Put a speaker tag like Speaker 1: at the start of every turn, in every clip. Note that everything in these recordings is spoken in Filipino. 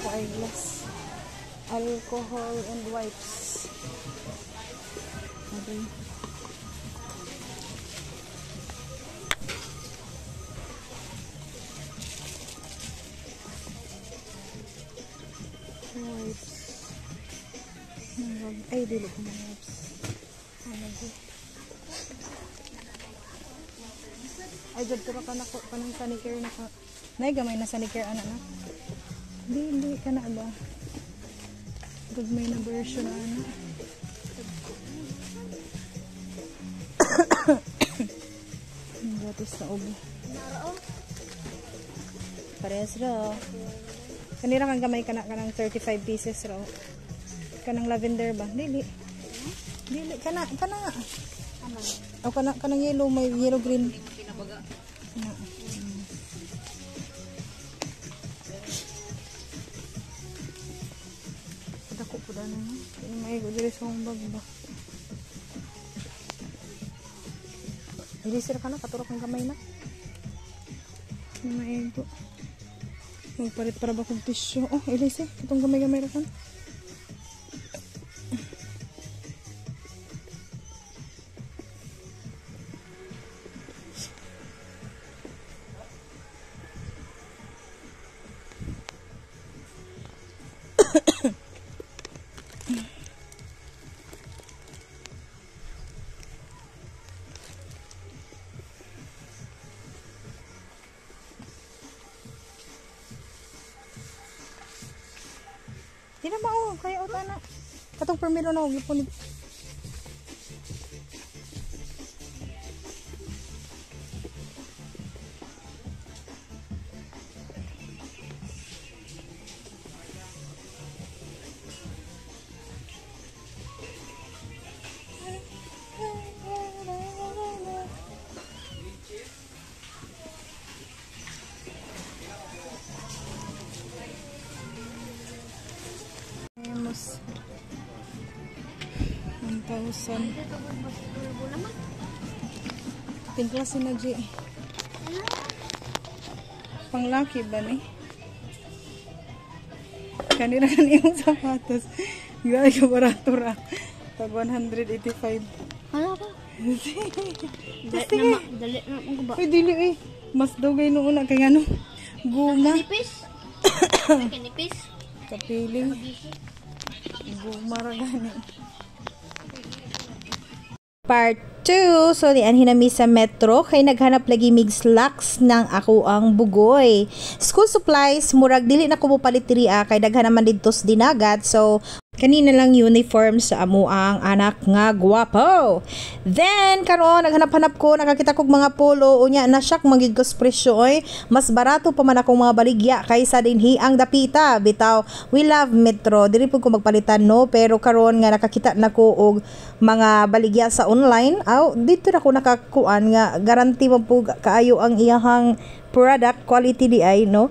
Speaker 1: ako eyeglass. Alcohol and wipes. Okay. Wipes. Ay, dili ko mga wipes. Ay, jud ko ka na ko kanang sanicare na ka. Nay gamay na sanicare ana na. Dili ka na ba? Good may na version ana. Gratis na ubo. Parehas raw. Kanira kang gamay ka na kanang 35 pieces raw. Kanang lavender ba? Dili. Dili kana o kanang yellow, may yellow green. Kana. Dako po na no. May go diri sa bag ba. Dili sir kana katurok ang gamay na. May go. Magpalit para ba kong tissue. Oh, ilisi. Itong gamay-gamay ra kan. Di na mao, kaya uta na. Katong permiro na, huwag po. Almost 1,000. Tingklase na G. Panglaki ba ni? Kanina yung sapatos. Gaya ka barato ra. Pag 185.
Speaker 2: Hala ba? Dali na mo ba?
Speaker 1: Uy, dili eh. Mas dugay nung una kay ano. Guma.
Speaker 2: Kanipis? Kanipis?
Speaker 1: Kapiling. Guma ra gani. Part 2. So, diyan hinami sa metro. Kay naghanap lagi mig slacks ng ako ang bugoy. School supplies. Murag dili na ko mupalit diriya. Kay daghan naman dito sa dinagat. So, kanina lang uniform sa amo ang anak nga guwapo. Then, karon naghanap-hanap ko. Nakakita kog mga polo. Unya, na-shock magid ko sa presyo. Oy. Mas barato pa man akong mga baligya kaysa dinhi ang dapita. Bitaw, we love metro. Dili po ko magpalitan no. Pero karon nga nakakita na ko og mga baligya sa online. Aw, dito na ko nakakuan nga guarantee mo po kaayo ang iyahang product quality di ay no.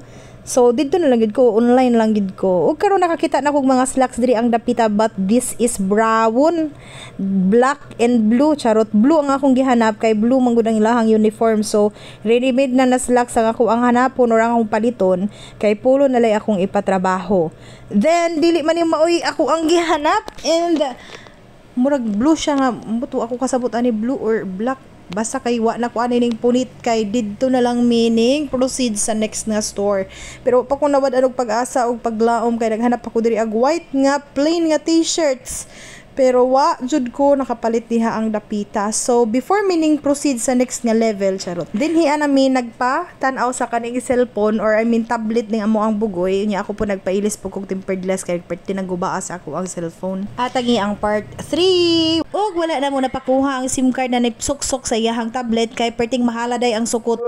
Speaker 1: So dito na lang gid ko, online lang gid ko. Ug karon nakakita na kog mga slacks diri ang dapita, but this is brown, black and blue. Charot, blue ang akong gihanap kay blue man gud ang ilahang uniform. So ready made na slacks ang ako ang hanapon or ang akong paliton kay polo na lay akong ipatrabaho. Then dili man yung maoy ako ang gihanap, and murag blue siya nga. Buto ako kasabot ani blue or black. Basta kay wa na ko ning punit kay didto na lang meaning proceed sa next nga store. Pero pa ko nawad og pag-asa og paglaom kay naghanap ako diri og white nga plain nga t-shirts. Pero wa jud ko nakapalit diha ang dapita. So before meaning proceed sa next nga level, charot. Dinhi anami nagpa tan-aw sa kaning cellphone or I mean tablet ning amo ang bugoy. Nya ako po nagpailis po kog tempered glass kay tinagubaa sa ako ang cellphone. Atagi ang part 3. Og wala na mo napakuha ang SIM card na nipsuksok sa iyahang tablet kay perting mahaladay ang sukot.